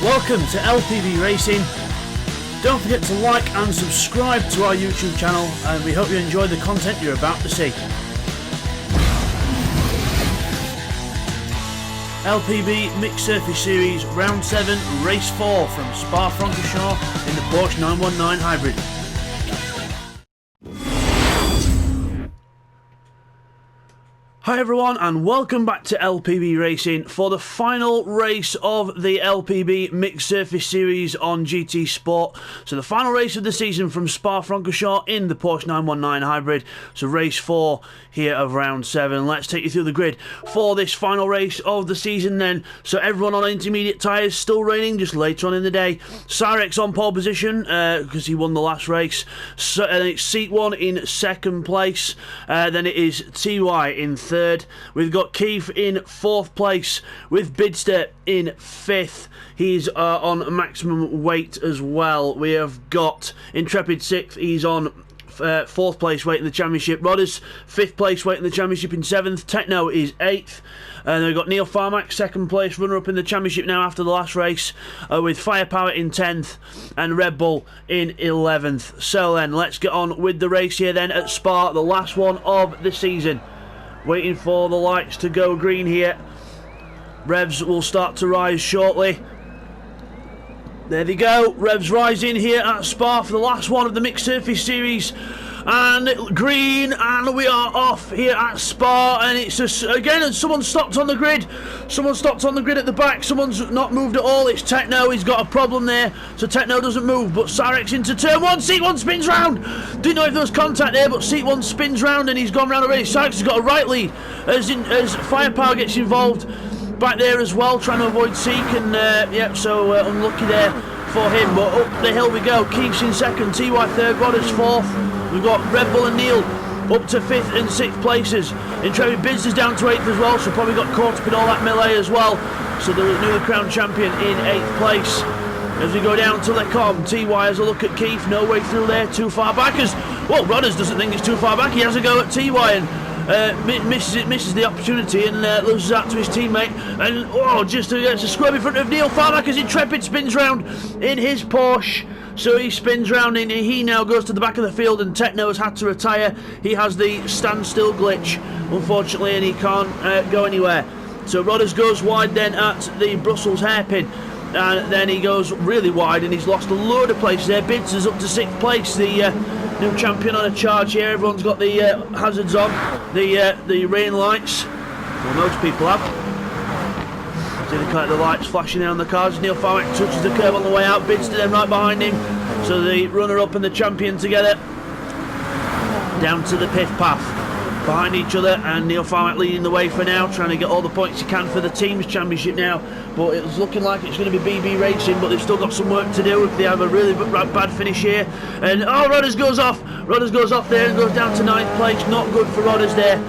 Welcome to LPB Racing. Don't forget to like and subscribe to our YouTube channel, and we hope you enjoy the content you're about to see. LPB Mixed Surface Series Round 7 Race 4 from Spa-Francorchamps in the Porsche 919 Hybrid. Hi everyone, and welcome back to LPB Racing for the final race of the LPB Mixed Surface Series on GTSport. So the final race of the season from Spa-Francorchamps in the Porsche 919 Hybrid. So race 4 here of round 7. Let's take you through the grid for this final race of the season then. So everyone on intermediate tyres still reigning just later on in the day. Cyrex on pole position because he won the last race. So, it's Seat 1 in second place. Then it is TY in third. We've got Keith in 4th place with Bidster in 5th. He's on maximum weight as well. We have got Intrepid 6th. He's on 4th place weight in the championship. Rodders 5th place weight in the championship in 7th. Techno is 8th. And then we've got Neil Farmack, 2nd place, runner-up in the championship now after the last race, with Firepower in 10th and Red Bull in 11th. So then, let's get on with the race here then at Spa, the last one of the season. Waiting for the lights to go green here. Revs will start to rise shortly. There they go, revs rising here at Spa for the last one of the Mixed Surface Series. And green, and we are off here at Spa, and it's just, again, someone stopped on the grid. Someone stopped on the grid at the back. Someone's not moved at all. It's Techno. He's got a problem there, so Techno doesn't move. But Cyrex into turn 1. Seat 1 spins round. Didn't know if there was contact there, but Seat 1 spins round, and he's gone round already. Cyrex has got a right lead as Firepower gets involved back there as well, trying to avoid Seek, and yeah, so unlucky there for him. But up the hill we go. Keeps in 2nd, TY 3rd, Rodders 4th. We've got Red Bull and Neil up to 5th and 6th places. Intrepid Bidster's down to 8th as well, so probably got caught up in all that melee as well. So the newly crowned champion in 8th place. As we go down to the com, TY has a look at Keith, no way through there, too far back. Well, Rodders doesn't think it's too far back. He has a go at TY and misses the opportunity and loses that to his teammate. And just gets a scrub in front of Neil Farmack as Intrepid spins round in his Porsche. So he spins round and he now goes to the back of the field, and Techno has had to retire. He has the standstill glitch, unfortunately, and he can't go anywhere. So Rodders goes wide then at the Brussels hairpin, and then he goes really wide and he's lost a load of places there. Bidster's up to 6th place, the new champion on a charge here. Everyone's got the hazards on, the rain lights. Well, most people have. See the lights flashing there on the cars. Neil Farmack touches the curb on the way out. Bidster then right behind him. So the runner-up and the champion together down to the pit path behind each other, and Neil Farmack leading the way for now, trying to get all the points he can for the team's championship now. But it's looking like it's going to be BB Racing, but they've still got some work to do if they have a really bad finish here. And Rodders goes off. Rodders goes off there and goes down to 9th place. Not good for Rodders there.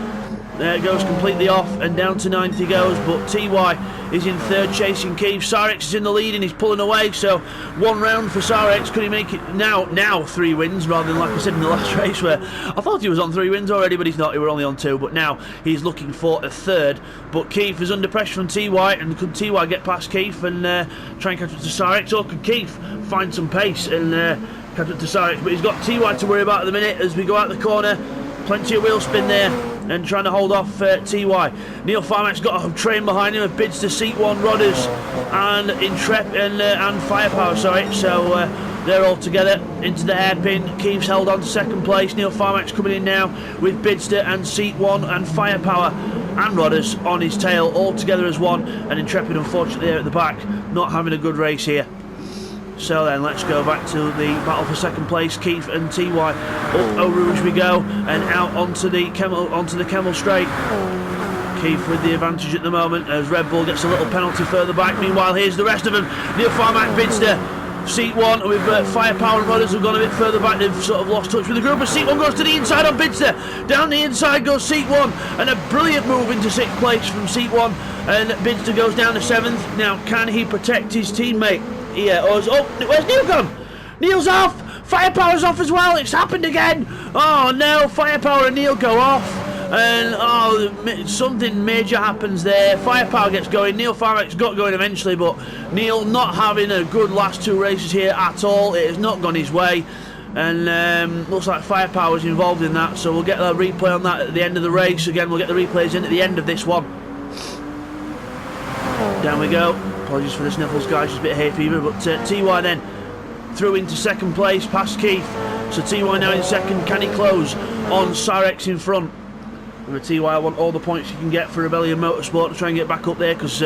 There it goes completely off, and down to 9th he goes, but TY is in 3rd chasing Keith. Cyrex is in the lead and he's pulling away, so 1 round for Cyrex. Could he make it now 3 wins rather than, like I said in the last race, where I thought he was on 3 wins already, but he's not. He were only on 2, but now he's looking for a 3rd. But Keith is under pressure from TY, and could TY get past Keith and try and catch up to Cyrex, or could Keith find some pace and catch up to Cyrex? But he's got TY to worry about at the minute as we go out the corner. Plenty of wheel spin there, and trying to hold off TY. Neil Farmack's got a train behind him, a Bidster, Seat 1, Rodders, and Intrepid and Firepower. Sorry, so they're all together into the hairpin. Keith's held on to 2nd place. Neil Farmack's coming in now with Bidster and Seat 1 and Firepower and Rodders on his tail, all together as one. And Intrepid, unfortunately, there at the back, not having a good race here. So then let's go back to the battle for 2nd place. Keith and TY. Up Eau Rouge we go, and out onto the Kemmel Straight. Keith with the advantage at the moment as Red Bull gets a little penalty further back. Meanwhile, here's the rest of them. Neil Farmack, Bidster, Seat 1 with Firepower and Rodders have gone a bit further back. They've sort of lost touch with the group, but Seat 1 goes to the inside on Bidster. Down the inside goes Seat 1, and a brilliant move into 6th place from Seat 1, and Bidster goes down to 7th. Now, can he protect his teammate? Yeah, where's Neil gone? Neil's off! Firepower's off as well, it's happened again! Oh no, Firepower and Neil go off. and something major happens there. Firepower gets going. Neil Farrax got going eventually, but Neil not having a good last 2 races here at all. It has not gone his way, and looks like Firepower was involved in that, so we'll get a replay on that at the end of the race. Again, we'll get the replays in at the end of this one. Down we go. Apologies for the sniffles, guys, just a bit of hay fever, but TY then through into second place past Keith. So TY now in second. Can he close on Cyrex in front? Remember, TY want all the points you can get for Rebellion Motorsport to try and get back up there, because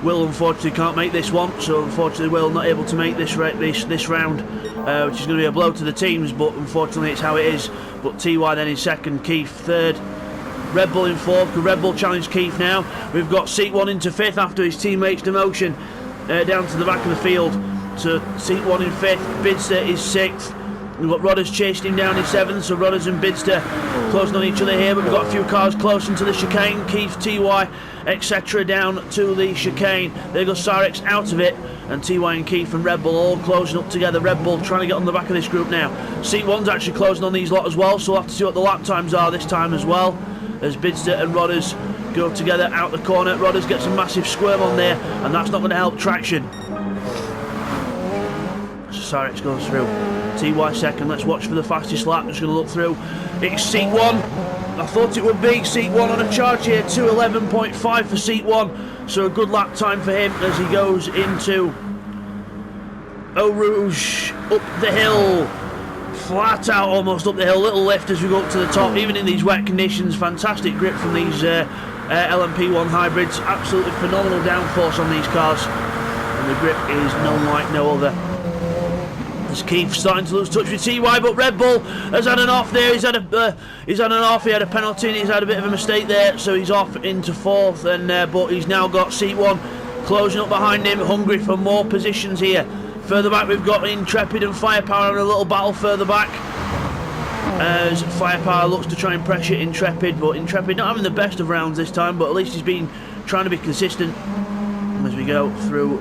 Will unfortunately can't make this one. So unfortunately Will not able to make this round, which is going to be a blow to the teams, but unfortunately it's how it is. But TY then in second, Keith third. Red Bull in fourth, because Red Bull challenged Keith now. We've got Seat 1 into fifth after his teammate's demotion down to the back of the field. So Seat 1 in fifth, Bidster is sixth. We've got Rodders chasing him down in seventh, so Rodders and Bidster closing on each other here, but we've got a few cars close into the chicane. Keith, TY, etc. down to the chicane. There goes Cyrex out of it, and TY and Keith and Red Bull all closing up together. Red Bull trying to get on the back of this group now. Seat 1's actually closing on these lot as well, so we'll have to see what the lap times are this time as well, as Bidster and Rodders go together out the corner. Rodders gets a massive squirm on there, and that's not going to help traction. So Cyrex goes through. TY second. Let's watch for the fastest lap. Just going to look through. It's Seat 1. I thought it would be Seat 1 on a charge here. 2:11.5 for Seat 1. So a good lap time for him as he goes into Eau Rouge up the hill. Flat out almost up the hill. Little lift as we go up to the top. Even in these wet conditions. Fantastic grip from these LMP1 hybrids. Absolutely phenomenal downforce on these cars. And the grip is none like no other. As Keith starting to lose touch with TY, but Red Bull has had an off there. He's had an off. He had a penalty and he's had a bit of a mistake there, so he's off into fourth. And but he's now got Seat 1 closing up behind him, hungry for more positions here. Further back we've got Intrepid and Firepower in a little battle further back, as Firepower looks to try and pressure Intrepid, but Intrepid not having the best of rounds this time, but at least he's been trying to be consistent. As we go through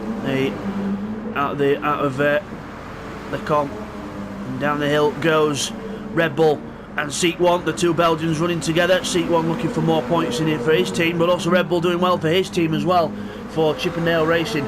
out of the comp, and down the hill goes Red Bull and Seat 1, the two Belgians running together. Seat 1 looking for more points in it for his team, but also Red Bull doing well for his team as well, for Chippendale Racing.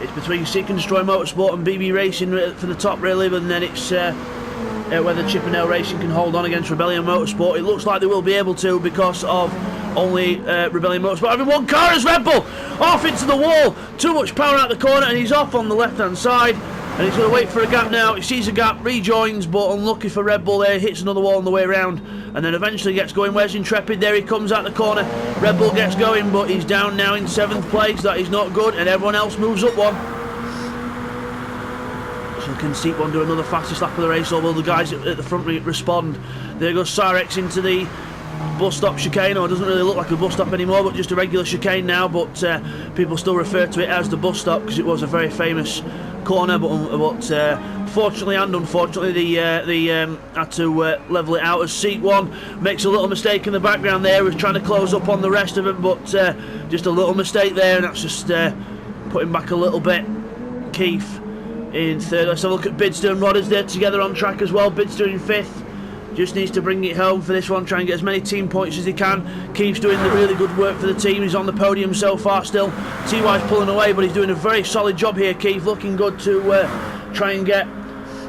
It's between Seek and Destroy Motorsport and BB Racing for the top really, but then it's whether Chippendale Racing can hold on against Rebellion Motorsport. It looks like they will be able to, because of only Rebellion Motorsport having one car as Red Bull off into the wall. Too much power out the corner, and he's off on the left hand side. And he's going to wait for a gap now. He sees a gap, rejoins, but unlucky for Red Bull there. Hits another wall on the way around, and then eventually gets going. Where's Intrepid? There he comes out the corner. Red Bull gets going, but he's down now in 7th place. That is not good, and everyone else moves up one. So can Seat 1 do another fastest lap of the race, or will the guys at the front respond? There goes Cyrex into the bus stop chicane, or it doesn't really look like a bus stop anymore, but just a regular chicane now, but people still refer to it as the bus stop because it was a very famous corner, but fortunately and unfortunately they had to level it out, as Seat 1 makes a little mistake in the background there. Was trying to close up on the rest of them, but just a little mistake there, and that's just putting back a little bit. Keith in third. Let's have a look at Bidster and Rodders there together on track as well. Bidster in fifth. Just needs to bring it home for this one, try and get as many team points as he can. Keith's doing the really good work for the team. He's on the podium so far still. TY's pulling away, but he's doing a very solid job here. Keith looking good to try and get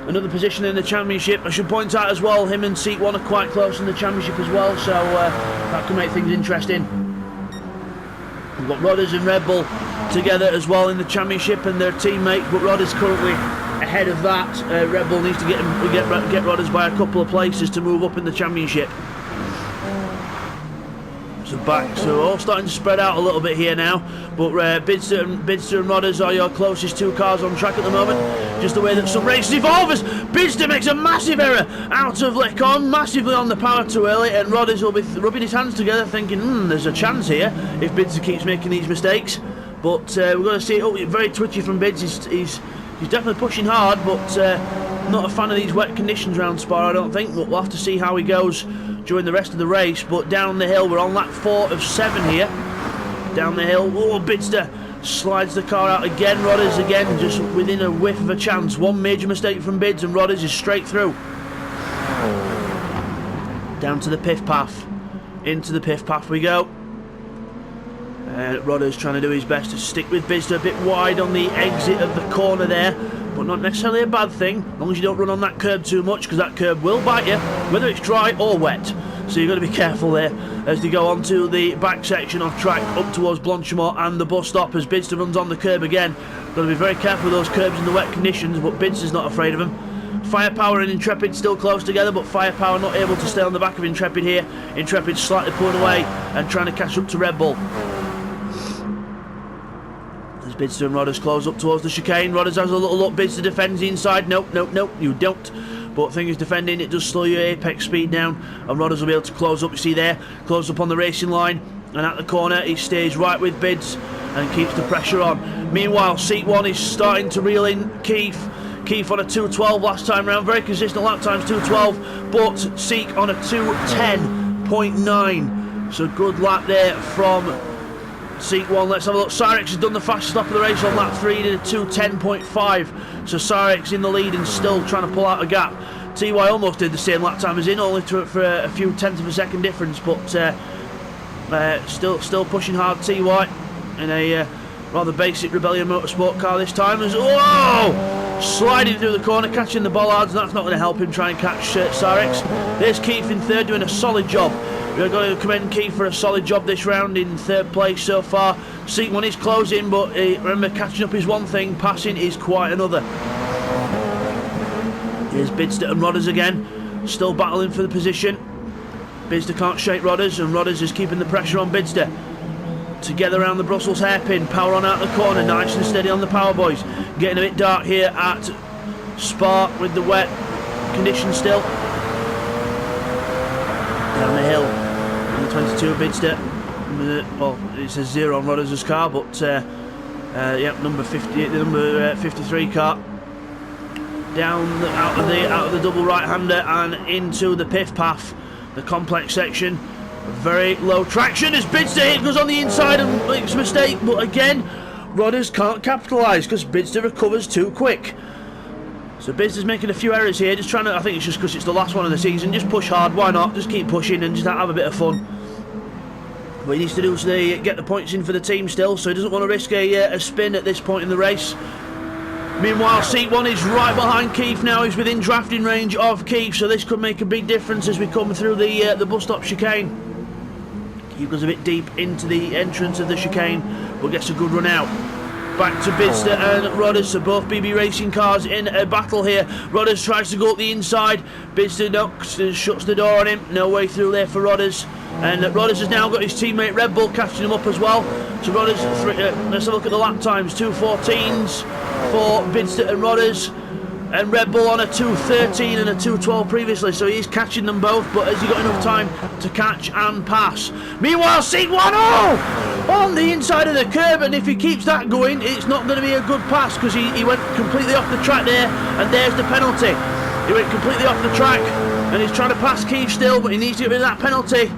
another position in the championship. I should point out as well, him and Seat 1 are quite close in the championship as well, so that can make things interesting. We've got Rodders and Red Bull together as well in the championship, and their teammates, but Rodders currently ahead of that. Red Bull needs to get Rodders by a couple of places to move up in the championship. So all starting to spread out a little bit here now, but Bidster and Rodders are your closest two cars on track at the moment. Just the way that some races evolve, as Bidster makes a massive error out of Lecon, massively on the power too early, and Rodders will be rubbing his hands together thinking, there's a chance here if Bidster keeps making these mistakes. But we're going to see it. Very twitchy from Bids. He's definitely pushing hard, but not a fan of these wet conditions around Spa, I don't think. But we'll have to see how he goes during the rest of the race. But down the hill, we're on lap 4 of 7 here. Down the hill, Bidster slides the car out again. Rodders again, just within a whiff of a chance. One major mistake from Bids, and Rodders is straight through. Down to the pith path. into the piff path we go. Rodder's trying to do his best to stick with Bidster a bit wide on the exit of the corner there, but not necessarily a bad thing, as long as you don't run on that curb too much, because that curb will bite you, whether it's dry or wet. So you've got to be careful there as they go on to the back section of track up towards Blanchimont and the bus stop as Bidster runs on the curb again. Got to be very careful with those curbs in the wet conditions, but Bidster's not afraid of them. Firepower and Intrepid still close together, but Firepower not able to stay on the back of Intrepid here. Intrepid slightly pulling away and trying to catch up to Red Bull. As Bidster and Rodders close up towards the chicane, Rodders has a little look, Bidster defends the inside. Nope, you don't. But thing is defending, it does slow your apex speed down, and Rodders will be able to close up. You see there, close up on the racing line, and at the corner he stays right with Bids and keeps the pressure on. Meanwhile, Seat 1 is starting to reel in Keith on a 2.12 last time round, very consistent lap times, 2.12, but Seek on a 2.10.9, so good lap there from Seek 1. Let's have a look. Cyrex has done the fastest lap of the race on lap 3, did a 2.10.5, so Cyrex in the lead and still trying to pull out a gap. TY almost did the same lap time as in, only for a few tenths of a second difference, but still pushing hard TY in a rather basic Rebellion Motorsport car this time. As whoa! Sliding through the corner, catching the bollards, and that's not going to help him try and catch Cyrex. There's Keith in third, doing a solid job. We've got to commend Keith for a solid job this round in third place so far. Seat 1 is closing, but remember, catching up is one thing, passing is quite another. Here's Bidster and Rodders again, still battling for the position. Bidster can't shake Rodders, and Rodders is keeping the pressure on Bidster. Together around the Brussels hairpin, power on out the corner, nice and steady on the power boys. Getting a bit dark here at Spa with the wet conditions still. Down the hill, number 22 Bidster. Well, it says 0 on Rodders' car, but yep, number 53 car. Down out of the double right-hander and into the piff path, the complex section. Very low traction as Bidster hit, goes on the inside and makes a mistake, but again Rodders can't capitalise because Bidster recovers too quick. So Bidster's making a few errors here, just trying to, I think it's just because it's the last one of the season, just push hard, why not, just keep pushing and just have a bit of fun. What he needs to do is get the points in for the team still, so he doesn't want to risk a spin at this point in the race. Meanwhile, Seat 1 is right behind Keith now. He's within drafting range of Keith, so this could make a big difference as we come through the bus stop chicane. Keith goes a bit deep into the entrance of the chicane, but gets a good run out. Back to Bidster and Rodders, so both BB Racing cars in a battle here. Rodders tries to go up the inside. Bidster shuts the door on him. No way through there for Rodders. And Rodders has now got his teammate Red Bull catching him up as well. So Rodders, let's have a look at the lap times. 2.14s for Bidster and Rodders. And Red Bull on a 2.13 and a 2.12 previously, so he's catching them both, but has he got enough time to catch and pass? Meanwhile, Seat 1 on the inside of the curb, and if he keeps that going, it's not going to be a good pass because he went completely off the track there, and there's the penalty. He went completely off the track, and he's trying to pass Keith still, but he needs to get rid of that penalty.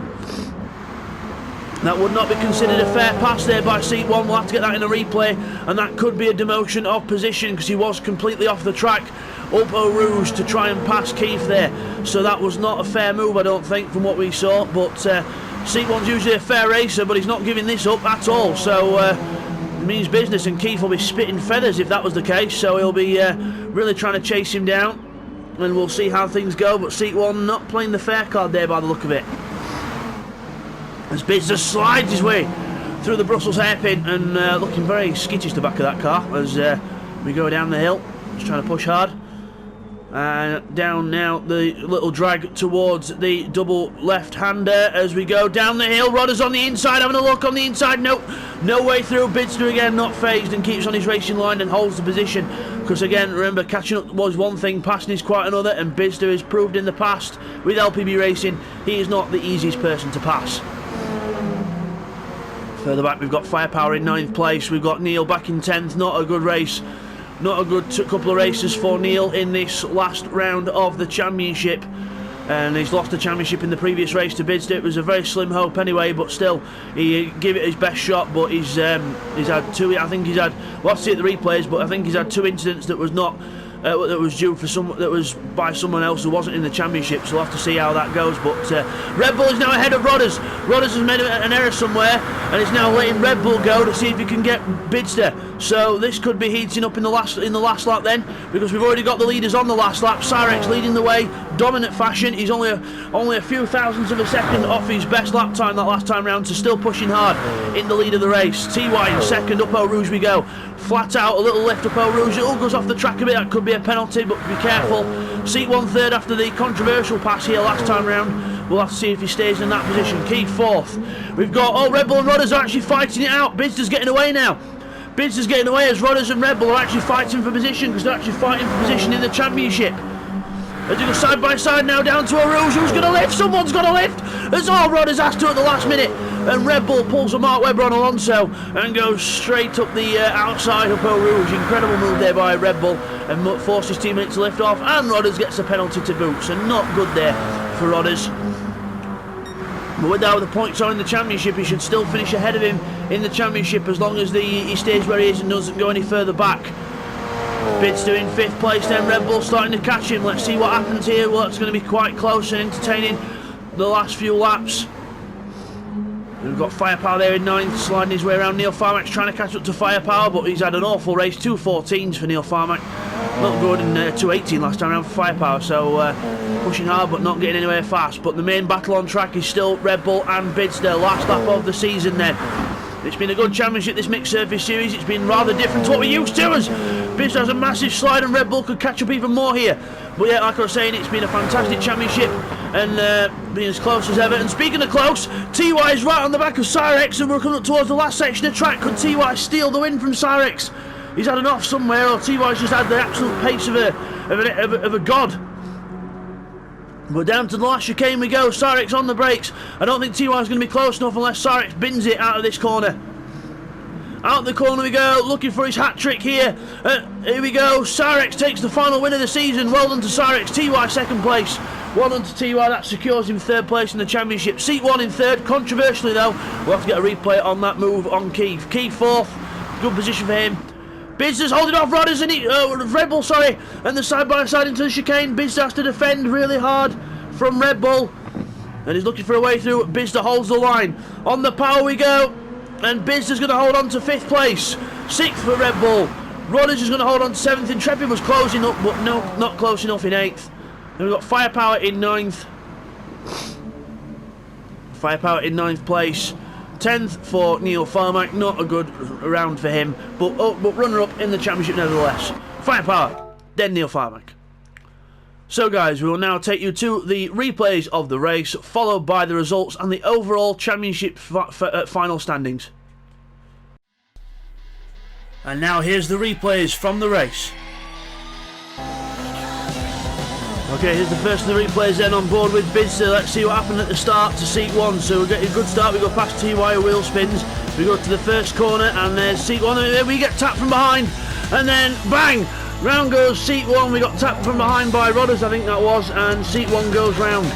That would not be considered a fair pass there by Seat 1. We'll have to get that in a replay, and that could be a demotion of position because he was completely off the track up Eau Rouge to try and pass Keith there. So that was not a fair move, I don't think, from what we saw. But Seat 1's usually a fair racer, but he's not giving this up at all. So it means business, and Keith will be spitting feathers if that was the case. So he'll be really trying to chase him down, and we'll see how things go. But Seat 1 not playing the fair card there by the look of it. As Bidster slides his way through the Brussels hairpin and looking very skittish to the back of that car as we go down the hill, just trying to push hard. Down now the little drag towards the double left-hander as we go down the hill. Rodders on the inside, having a look on the inside. No way through. Bidster again not phased and keeps on his racing line and holds the position. Because again, remember, catching up was one thing, passing is quite another, and Bidster has proved in the past with LPB Racing he is not the easiest person to pass. Further back we've got Firepower in 9th place, we've got Neil back in 10th, not a good race, not a good couple of races for Neil in this last round of the championship, and he's lost the championship in the previous race to Bidster. It was a very slim hope anyway, but still he gave it his best shot, but he's had two, I think he's had, we'll have to see at the replays, but I think he's had two incidents that was not that was due for that was by someone else who wasn't in the championship. So we'll have to see how that goes. But Red Bull is now ahead of Rodders. Rodders has made an error somewhere and is now letting Red Bull go to see if he can get Bidster. So this could be heating up in the last lap then, because we've already got the leaders on the last lap. Cyrex leading the way, dominant fashion. He's only a few thousandths of a second off his best lap time that last time round, so still pushing hard in the lead of the race. TY in second, up Eau Rouge we go. Flat out, a little lift up Eau Rouge. It all goes off the track a bit, that could be a penalty, but be careful. Seat 1 third after the controversial pass here last time round. We'll have to see if he stays in that position. Keith fourth. We've got, Red Bull and Rodders are actually fighting it out. Bidster's getting away now. Bidster's getting away as Rodders and Red Bull are actually fighting for position, because they're actually fighting for position in the championship. As they go side by side now down to Eau Rouge. Who's going to lift? Someone's got to lift. That's all Rodders has to at the last minute. And Red Bull pulls a Mark Webber on Alonso and goes straight up the outside of Eau Rouge. Incredible move there by Red Bull, and forces his teammate to lift off. And Rodders gets a penalty to boot. So not good there for Rodders. But without the points on in the championship, he should still finish ahead of him in the championship as long as he stays where he is and doesn't go any further back. Bidster in 5th place then, Red Bull starting to catch him. Let's see what happens here. Well, it's going to be quite close and entertaining the last few laps. We've got Firepower there in 9th, sliding his way around. Neil Farmack's trying to catch up to Firepower, but he's had an awful race. 2:14s for Neil Farmack. Not good, in 2:18 last time around for Firepower, so pushing hard but not getting anywhere fast. But the main battle on track is still Red Bull and Bidster. Last lap of the season then. It's been a good championship, this mixed surface series. It's been rather different to what we're used to, as Bidster has a massive slide and Red Bull could catch up even more here. But yeah, like I was saying, it's been a fantastic championship and being as close as ever. And speaking of close, TY is right on the back of Cyrex, and we're coming up towards the last section of track. Could TY steal the win from Cyrex? He's had an off somewhere, or TY's just had the absolute pace of a god. But down to the last chicane we go. Cyrex on the brakes. I don't think TY's going to be close enough unless Cyrex bins it out of this corner. Out the corner we go, looking for his hat-trick here. Here we go, Cyrex takes the final win of the season. Well done to Cyrex. TY 2nd place. Well done to TY, that secures him 3rd place in the championship. Seat 1 in 3rd, controversially though. We'll have to get a replay on that move on Keith. Keith 4th, good position for him. Bidster's holding off Rodders and Red Bull, sorry. And the side by side into the chicane. Bidster has to defend really hard from Red Bull. And he's looking for a way through. Bidster holds the line. On the power we go. And Bidster's going to hold on to 5th place. 6th for Red Bull. Rodders is going to hold on to 7th. Intrepid was closing up, but no, not close enough in 8th. Then we've got Firepower in 9th. Firepower in 9th place. 10th for Neil Farmack. Not a good round for him, but runner-up in the championship nevertheless. Firepower, then Neil Farmack. So guys, we will now take you to the replays of the race, followed by the results and the overall championship final standings. And now here's the replays from the race. Okay, here's the first of the replays then on board with Bidster. Let's see what happened at the start to seat 1. So we get a good start, we go past TY wheel spins, we go to the first corner and there's seat 1, and then we get tapped from behind, and then bang! Round goes seat 1, we got tapped from behind by Rodders, I think that was, and seat 1 goes round.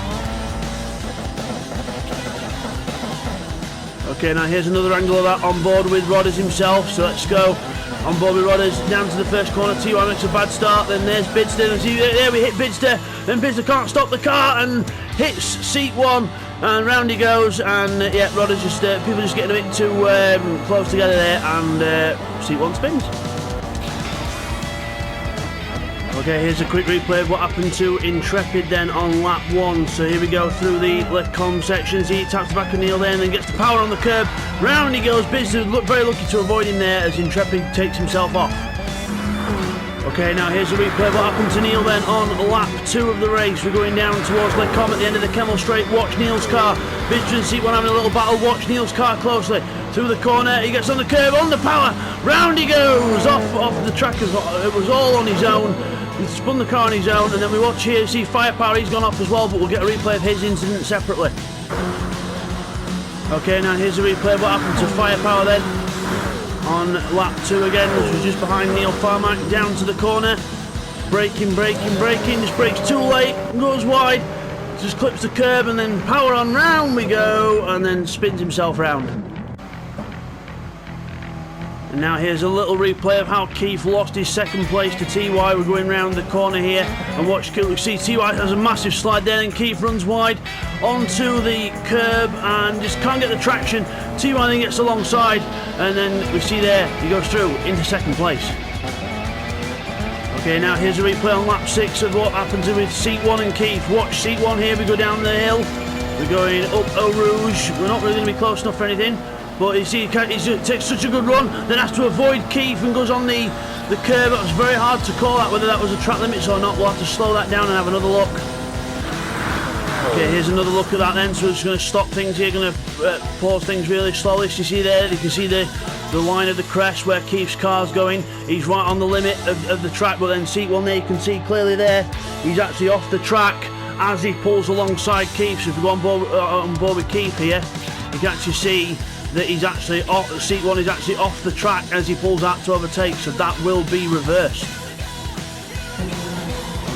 Okay, now here's another angle of that on board with Rodders himself, so let's go. On board with Rodders, down to the first corner, TY makes a bad start, then there's Bidster, and see, there we hit Bidster, then Bidster can't stop the car and hits seat 1, and round he goes, and yeah, Rodders just, people just getting a bit too close together there, and seat 1 spins. Okay, here's a quick replay of what happened to Intrepid then on lap 1. So here we go through the Lecom sections. He taps the back of Neil then and gets the power on the curb. Round he goes. Bidster looked very lucky to avoid him there as Intrepid takes himself off. Okay, now here's a replay of what happened to Neil then on lap 2 of the race. We're going down towards Lecom at the end of the Kemmel Straight. Watch Neil's car. Bidster and seat 1 having a little battle. Watch Neil's car closely. Through the corner, he gets on the curb, on the power. Round he goes. Off the track. It was all on his own. He spun the car on his own, and then we watch here, see Firepower, he's gone off as well, but we'll get a replay of his incident separately. Okay, now here's a replay of what happened to Firepower then. On lap 2 again, which was just behind Neil Farmack, down to the corner. Braking, just brakes too late, goes wide, just clips the curb, and then power on, round we go, and then spins himself round. And now here's a little replay of how Keith lost his second place to TY. We're going round the corner here and watch. We see TY has a massive slide there, and Keith runs wide onto the curb and just can't get the traction. TY then gets alongside, and then we see there he goes through into second place. Okay, now here's a replay on lap 6 of what happened with seat 1 and Keith. Watch seat 1 here. We go down the hill. We're going up Eau Rouge. We're not really going to be close enough for anything. But you see, he takes such a good run, then has to avoid Keith and goes on the curb. It was very hard to call that, whether that was a track limits or not. We'll have to slow that down and have another look. Okay, here's another look at that then. So we're just going to stop things here, going to pause things really slowly. So you see there, you can see the line of the crest where Keith's car's going. He's right on the limit of the track, but then seat 1 there, you can see clearly there, he's actually off the track as he pulls alongside Keith. So if we go on board with Keith here, you can actually see that he's actually off, seat 1 is actually off the track as he pulls out to overtake, so that will be reversed.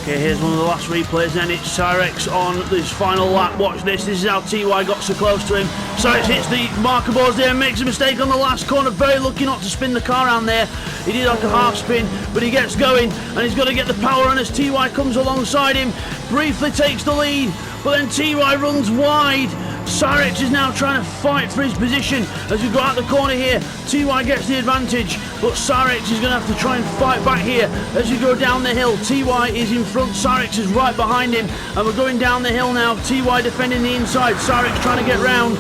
Okay, here's one of the last replays then. It's Cyrex on his final lap. Watch this is how TY got so close to him. Cyrex hits the marker boards there and makes a mistake on the last corner. Very lucky not to spin the car around there. He did like a half spin, but he gets going and he's got to get the power on as TY comes alongside him. Briefly takes the lead, but then TY runs wide. Cyrex is now trying to fight for his position as we go out the corner here. TY gets the advantage, but Cyrex is going to have to try and fight back here as we go down the hill. TY is in front, Cyrex is right behind him, and we're going down the hill now. TY defending the inside, Cyrex trying to get round,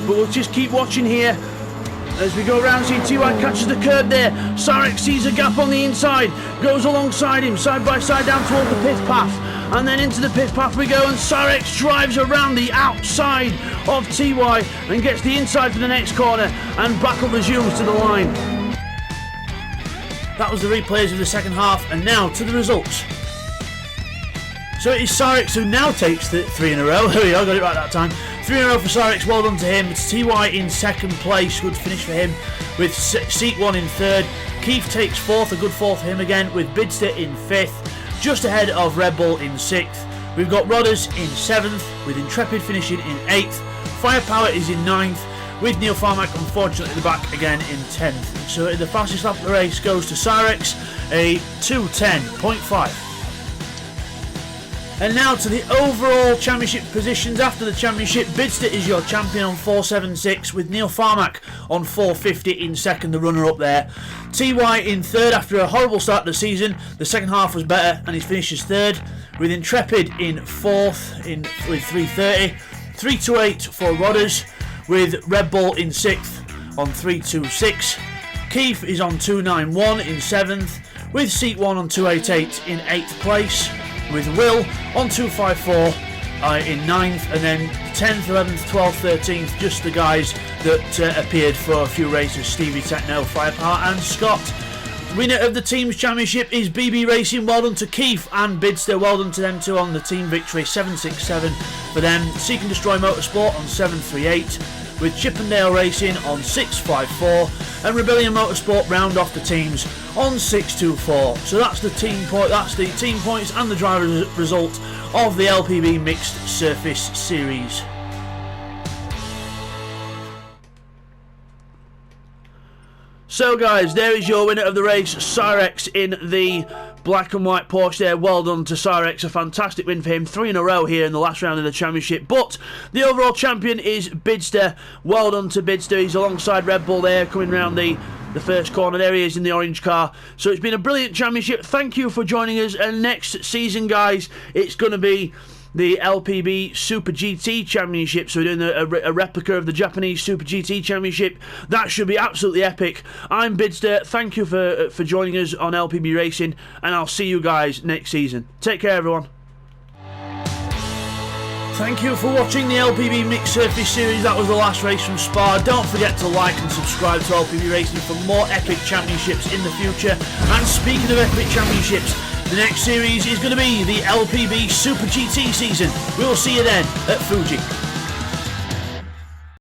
but we'll just keep watching here as we go around. See TY catches the curb there. Cyrex sees a gap on the inside, goes alongside him, side by side down towards the pit path. And then into the pit path we go, and Cyrex drives around the outside of TY and gets the inside for the next corner, and battle resumes to the line. That was the replays of the second half, and now to the results. So it is Cyrex who now takes the 3 in a row. There we go, got it right that time. 3 in a row for Cyrex, well done to him. It's TY in second place, good finish for him, with seat 1 in third. Keith takes 4th, a good 4th for him again, with Bidster in 5th. Just ahead of Red Bull in 6th. We've got Rodders in 7th, with Intrepid finishing in 8th. Firepower is in 9th, with Neil Farmack unfortunately at the back again in 10th. So the fastest lap of the race goes to Cyrex, a 2:10.5. And now to the overall championship positions. After the championship, Bidster is your champion on 4.76, with Neil Farmack on 4.50 in second, the runner-up there. TY in third after a horrible start to the season. The second half was better and he finishes third, with Intrepid in fourth with 3.30. 3.28 for Rodders, with Red Bull in sixth on 3.26. Keith is on 2.91 in seventh, with seat 1 on 2.88 in 8th place, with Will on 2.54 in 9th, and then 10th, 11th, 12th, 13th, just the guys that appeared for a few races, Stevie Techno, Firepower and Scott. Winner of the Teams Championship is BB Racing, well done to Keith and Bidster, well done to them too on the team victory, 7.67 for them. Seek and Destroy Motorsport on 7.38, with Chippendale Racing on 6.54, and Rebellion Motorsport round off the teams on 6.24. So that's the team points and the driver result of the LPB Mixed Surface Series. So guys, there is your winner of the race, Cyrex in the black and white Porsche there. Well done to Cyrex, a fantastic win for him, 3 in a row here in the last round of the championship. But the overall champion is Bidster. Well done to Bidster, he's alongside Red Bull there, coming round the first corner. There he is in the orange car. So it's been a brilliant championship. Thank you for joining us, and next season guys, it's going to be the LPB Super GT Championship. So we're doing a replica of the Japanese Super GT Championship. That should be absolutely epic. I'm Bidster. Thank you for joining us on LPB Racing, and I'll see you guys next season. Take care, everyone. Thank you for watching the LPB Mixed Surface Series. That was the last race from Spa. Don't forget to like and subscribe to LPB Racing for more epic championships in the future. And speaking of epic championships, the next series is going to be the LPB Super GT season. We'll see you then at Fuji.